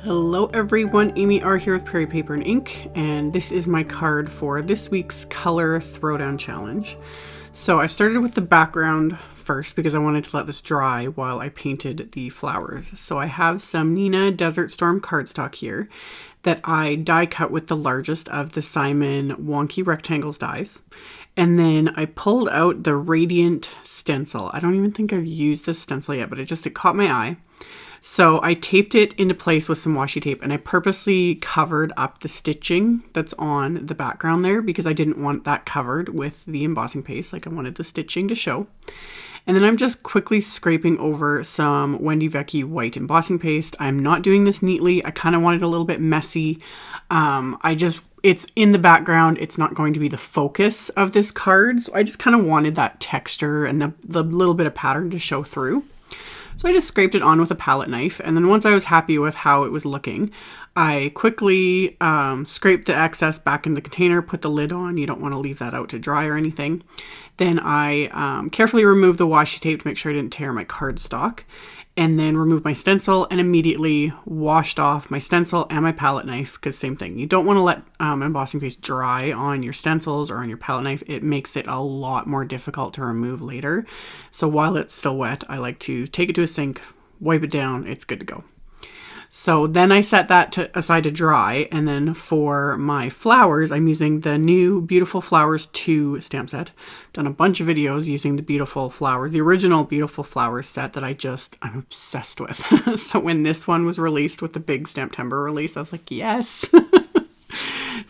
Hello everyone, AmyR here with Prairie Paper and Ink, and this is my card for this week's Color Throwdown Challenge. So I started with the background first because I wanted to let this dry while I painted the flowers. So I have some Neenah Desert Storm cardstock here that I die cut with the largest of the Simon WONKY rectangles dies. And then I pulled out the Radiant stencil. I don't even think I've used this stencil yet, but it caught my eye. So I taped it into place with some washi tape, and I purposely covered up the stitching that's on the background there because I didn't want that covered with the embossing paste. Like, I wanted the stitching to show. And then I'm just quickly scraping over some Wendy Vecchi white embossing paste. I'm not doing this neatly. I kind of wanted a little bit messy. It's in the background. It's not going to be the focus of this card. So I just kind of wanted that texture and the little bit of pattern to show through. So I just scraped it on with a palette knife, and then once I was happy with how it was looking, I quickly scraped the excess back in the container, put the lid on. You don't want to leave that out to dry or anything. Then I carefully removed the washi tape to make sure I didn't tear my cardstock, and then removed my stencil and immediately washed off my stencil and my palette knife, because same thing. You don't want to let embossing paste dry on your stencils or on your palette knife. It makes it a lot more difficult to remove later. So while it's still wet, I like to take it to a sink, wipe it down, it's good to go. So then I set that aside to dry, and then for my flowers, I'm using the new Beautiful Flowers 2 stamp set. I've done a bunch of videos using the Beautiful Flowers, the original Beautiful Flowers set that I'm obsessed with. So when this one was released with the big Stamptember release, I was like, yes! So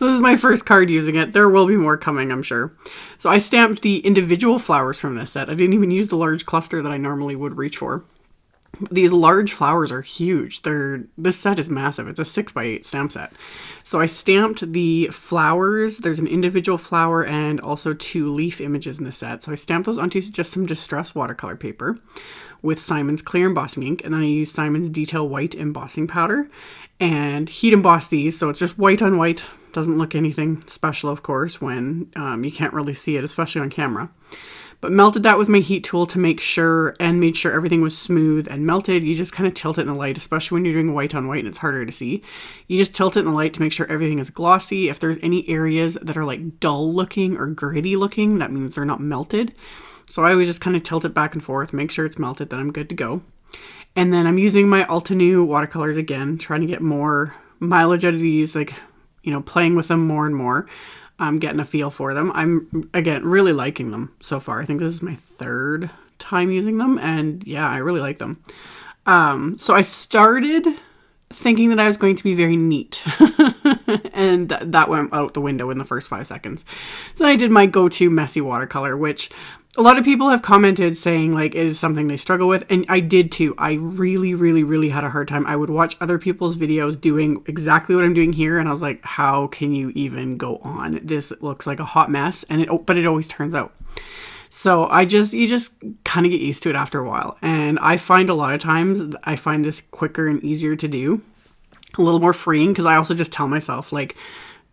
this is my first card using it. There will be more coming, I'm sure. So I stamped the individual flowers from this set. I didn't even use the large cluster that I normally would reach for. These large flowers are huge. This set is massive. It's a 6x8 stamp set. So I stamped the flowers. There's an individual flower and also 2 leaf images in the set. So I stamped those onto just some distressed watercolor paper with Simon's clear embossing ink. And then I used Simon's Detail White embossing powder and heat embossed these. So it's just white on white. Doesn't look anything special, of course, when you can't really see it, especially on camera. But melted that with my heat tool to make sure, and made sure everything was smooth and melted. You just kind of tilt it in the light, especially when you're doing white on white and it's harder to see. You just tilt it in the light to make sure everything is glossy. If there's any areas that are like dull looking or gritty looking, that means they're not melted. So I always just kind of tilt it back and forth, make sure it's melted, then I'm good to go. And then I'm using my AlteNew watercolors again, trying to get more mileage out of these, like, playing with them more and more. I'm getting a feel for them. I'm, again, really liking them so far. I think this is my 3rd time using them, and yeah, I really like them. So I started thinking that I was going to be very neat, and that went out the window in the first 5 seconds. So then I did my go-to messy watercolor, which a lot of people have commented saying like it is something they struggle with, and I did too. I really had a hard time. I would watch other people's videos doing exactly what I'm doing here, and I was like, how can you even go on? This looks like a hot mess, but it always turns out. So you just kind of get used to it after a while, and I find a lot of times I find this quicker and easier to do, a little more freeing, because I also just tell myself, like,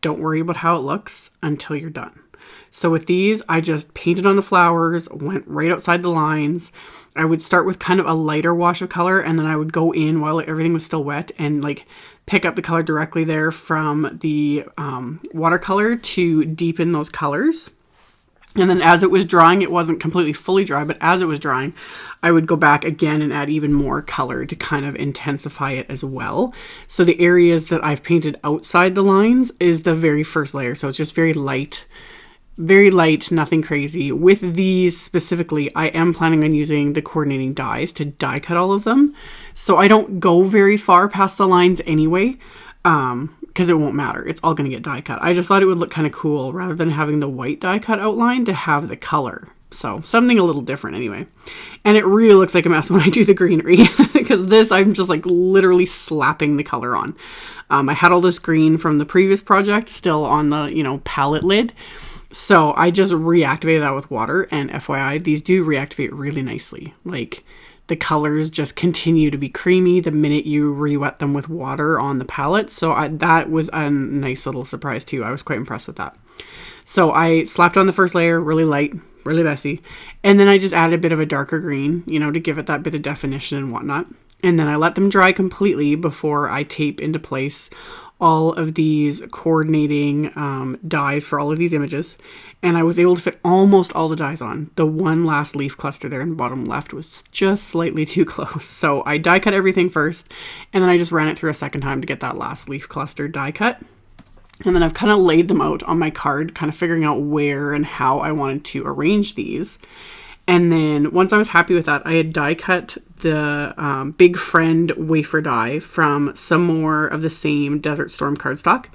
don't worry about how it looks until you're done. So with these, I just painted on the flowers, went right outside the lines. I would start with kind of a lighter wash of color, and then I would go in while everything was still wet and like pick up the color directly there from the watercolor to deepen those colors. And then as it was drying, it wasn't completely fully dry, but as it was drying, I would go back again and add even more color to kind of intensify it as well. So the areas that I've painted outside the lines is the very first layer. So it's just very light, nothing crazy. With these specifically, I am planning on using the coordinating dies to die cut all of them. So I don't go very far past the lines anyway, because it won't matter. It's all going to get die cut. I just thought it would look kind of cool rather than having the white die cut outline to have the color. So something a little different anyway. And it really looks like a mess when I do the greenery because this, I'm just like literally slapping the color on. I had all this green from the previous project still on the, palette lid. So I just reactivated that with water, and FYI, these do reactivate really nicely. Like, the colors just continue to be creamy the minute you re-wet them with water on the palette. So that was a nice little surprise too. I was quite impressed with that. So I slapped on the first layer, really light, really messy. And then I just added a bit of a darker green, to give it that bit of definition and whatnot. And then I let them dry completely before I tape into place all of these coordinating dies for all of these images. And I was able to fit almost all the dies on. The one last leaf cluster there in the bottom left was just slightly too close. So I die cut everything first, and then I just ran it through a second time to get that last leaf cluster die cut. And then I've kind of laid them out on my card, kind of figuring out where and how I wanted to arrange these. And then once I was happy with that, I had die cut the Big Friend wafer die from some more of the same Desert Storm cardstock.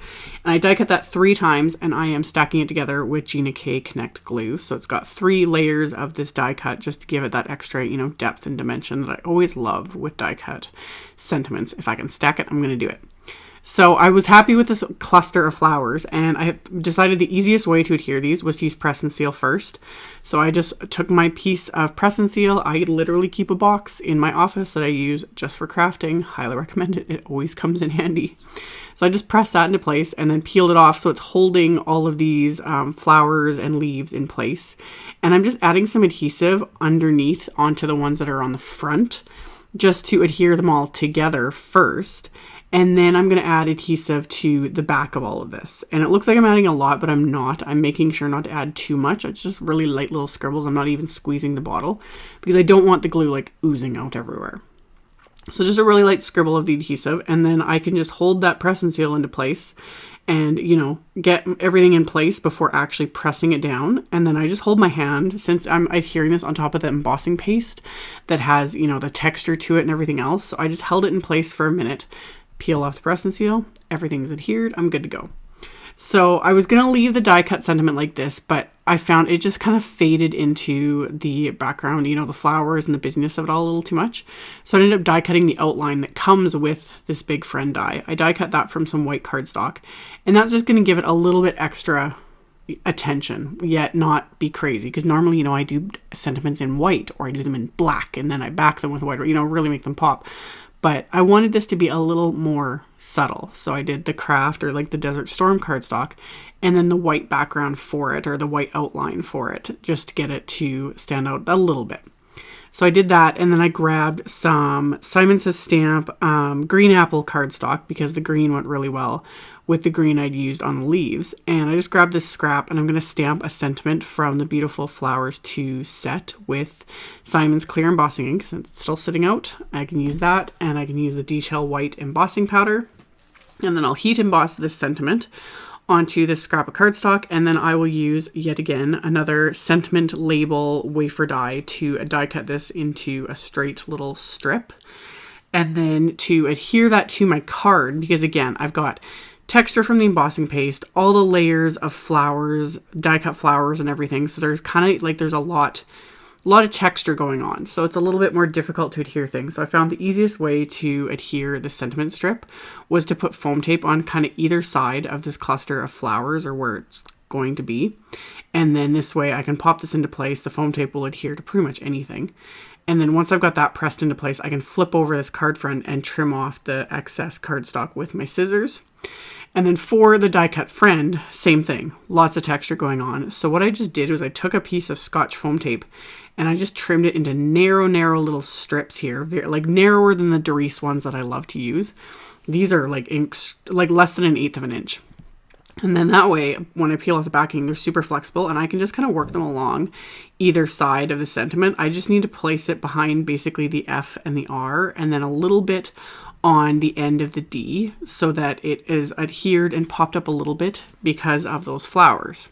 And I die cut that 3 times, and I am stacking it together with Gina K Connect glue. So it's got 3 layers of this die cut just to give it that extra, depth and dimension that I always love with die cut sentiments. If I can stack it, I'm going to do it. So I was happy with this cluster of flowers, and I decided the easiest way to adhere these was to use press and seal first. So I just took my piece of press and seal. I literally keep a box in my office that I use just for crafting. Highly recommend it. It always comes in handy. So I just pressed that into place and then peeled it off so it's holding all of these flowers and leaves in place. And I'm just adding some adhesive underneath onto the ones that are on the front just to adhere them all together first. And then I'm going to add adhesive to the back of all of this. And it looks like I'm adding a lot, but I'm not. I'm making sure not to add too much. It's just really light little scribbles. I'm not even squeezing the bottle because I don't want the glue like oozing out everywhere. So just a really light scribble of the adhesive. And then I can just hold that press and seal into place and, get everything in place before actually pressing it down. And then I just hold my hand, since I'm adhering this on top of the embossing paste that has, the texture to it and everything else. So I just held it in place for a minute. Peel off the press and seal, everything's adhered, I'm good to go. So I was going to leave the die cut sentiment like this, but I found it just kind of faded into the background, the flowers and the busyness of it all a little too much. So I ended up die cutting the outline that comes with this Big Friend die. I die cut that from some white cardstock, and that's just going to give it a little bit extra attention, yet not be crazy, because normally, I do sentiments in white, or I do them in black, and then I back them with white, really make them pop. But I wanted this to be a little more subtle. So I did the craft, or like the Desert Storm cardstock, and then the white background for it, or the white outline for it, just to get it to stand out a little bit. So I did that, and then I grabbed some Simon Says Stamp green apple cardstock, because the green went really well with the green I'd used on the leaves. And I just grabbed this scrap, and I'm going to stamp a sentiment from the Beautiful Flowers 2 set with Simon's clear embossing ink. Since it's still sitting out, I can use that, and I can use the detail white embossing powder. And then I'll heat emboss this sentiment onto this scrap of cardstock, and then I will use, yet again, another sentiment label wafer die to die cut this into a straight little strip. And then to adhere that to my card, because again, I've got texture from the embossing paste, all the layers of flowers, die cut flowers and everything. So there's kind of like, there's a lot of texture going on. So it's a little bit more difficult to adhere things. So I found the easiest way to adhere the sentiment strip was to put foam tape on kind of either side of this cluster of flowers, or where it's going to be. And then this way I can pop this into place. The foam tape will adhere to pretty much anything. And then once I've got that pressed into place, I can flip over this card front and trim off the excess cardstock with my scissors. And then for the die cut friend, same thing, lots of texture going on. So what I just did was I took a piece of Scotch foam tape and I just trimmed it into narrow little strips here, like narrower than the Doris ones that I love to use. These are like less than 1/8 of an inch. And then that way, when I peel off the backing, they're super flexible, and I can just kind of work them along either side of the sentiment. I just need to place it behind basically the F and the R, and then a little bit on the end of the D, so that it is adhered and popped up a little bit because of those flowers.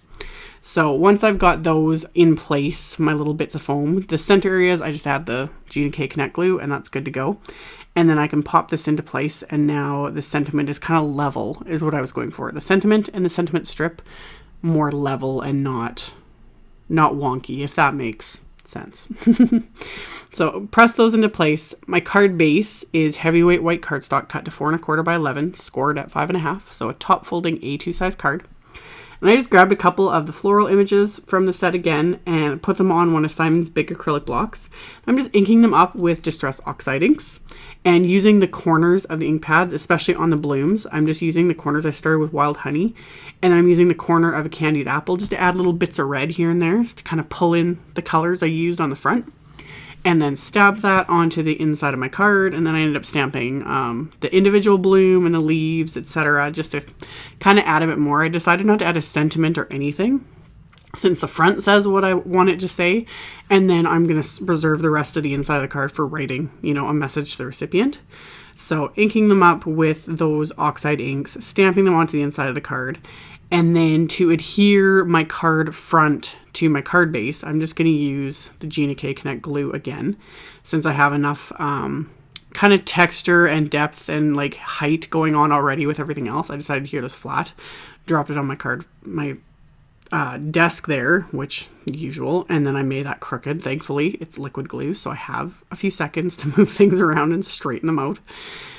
So once I've got those in place, my little bits of foam, the center areas, I just add the Gina K Connect glue, and that's good to go. And then I can pop this into place, and now the sentiment is kind of level, is what I was going for. The sentiment and the sentiment strip more level and not wonky, if that makes sense. So press those into place. My card base is heavyweight white cardstock cut to 4 1/4 by 11, scored at 5.5, so a top folding A2 size card. And I just grabbed a couple of the floral images from the set again and put them on one of Simon's big acrylic blocks. I'm just inking them up with Distress Oxide inks and using the corners of the ink pads, especially on the blooms. I'm just using the corners. I started with Wild Honey, and I'm using the corner of a Candied Apple just to add little bits of red here and there to kind of pull in the colors I used on the front. and then stabbed that onto the inside of my card. And then I ended up stamping the individual bloom and the leaves, etc., just to kind of add a bit more. I decided not to add a sentiment or anything, since the front says what I want it to say, and then I'm going to reserve the rest of the inside of the card for writing, you know, a message to the recipient. So inking them up with those oxide inks, stamping them onto the inside of the card, and then to adhere my card front to my card base, I'm just going to use the Gina K Connect glue again, since I have enough kind of texture and depth and like height going on already with everything else. I decided to adhere this flat, dropped it on my card, my desk there, which usual, and then I made that crooked. Thankfully it's liquid glue, so I have a few seconds to move things around and straighten them out.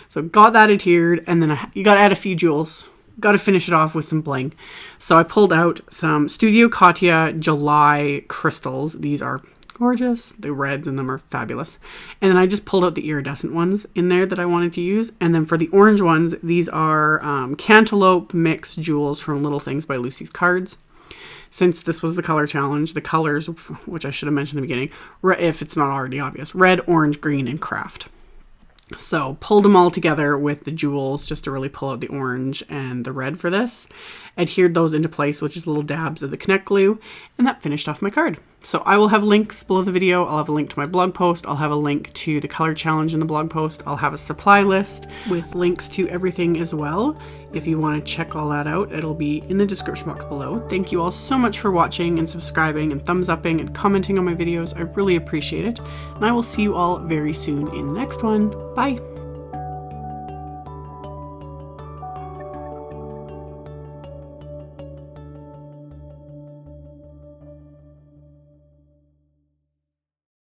So got that adhered, and then you gotta add a few jewels, gotta finish it off with some bling. So I pulled out some Studio Katya July crystals. These are gorgeous, the reds in them are fabulous, and then I just pulled out the iridescent ones in there that I wanted to use. And then for the orange ones, these are Cantaloupe Mix jewels from Little Things by Lucy's Cards. Since this was the color challenge, the colors, which I should have mentioned in the beginning, if it's not already obvious, red, orange, green, and craft. So pulled them all together with the jewels just to really pull out the orange and the red for this. Adhered those into place with just little dabs of the Connect glue, and that finished off my card. So I will have links below the video. I'll have a link to my blog post. I'll have a link to the color challenge in the blog post. I'll have a supply list with links to everything as well. If you want to check all that out, it'll be in the description box below. Thank you all so much for watching and subscribing and thumbs upping and commenting on my videos. I really appreciate it. And I will see you all very soon in the next one. Bye.